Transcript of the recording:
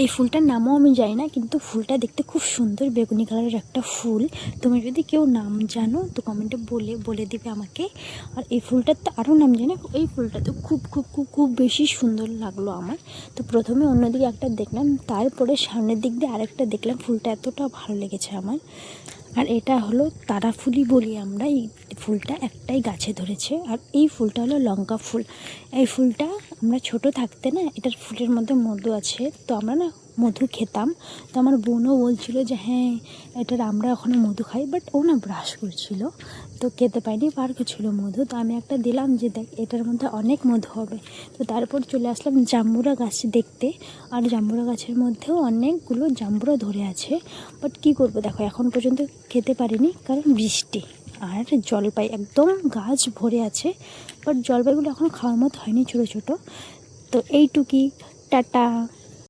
এই ফুলটার নামও আমি জানি না, কিন্তু ফুলটা দেখতে খুব সুন্দর, বেগুনি কালারের একটা ফুল। তুমি যদি কেউ নাম জানো তো কমেন্টে বলে দিবে আমাকে। আর এই ফুলটার তো আরও নাম জানি। এই ফুলটা তো খুব খুব খুব খুব বেশি সুন্দর লাগলো আমার। তো প্রথমে অন্যদিকে একটা দেখলাম, তারপরে সামনের দিক দিয়ে আরেকটা দেখলাম। ফুলটা এতটা ভালো লেগেছে আমার। আর এটা হলো তারা ফুলই বলি আমরা। এই ফুলটা একটাই গাছে ধরেছে। আর এই ফুলটা হলো লঙ্কা ফুল। এই ফুলটা আমরা ছোট থাকতে না, এটার ফুলের মধ্যে মধু আছে, তো আমরা না মধু খেতাম। তো আমার বোনও বলছিল যে হ্যাঁ এটার আমরা এখনও মধু খাই, বাট ও না ব্রাশ করছিল তো খেতে পাইনি, বার ছিল মধু। তো আমি একটা দিলাম যে দেখ এটার মধ্যে অনেক মধু হবে। তো তারপর চলে আসলাম জাম্বুরা গাছ দেখতে। আর জাম্বুরা গাছের মধ্যেও অনেকগুলো জাম্বুরা ধরে আছে। বাট কী করবো, দেখো এখন পর্যন্ত খেতে পারিনি কারণ বৃষ্টি। আর জলপাই একদম গাছ ভরে আছে, বাট জলপাইগুলো এখন খাওয়ার মতো হয়নি, ছোটো ছোটো। তো এইটুকুই, টাটা।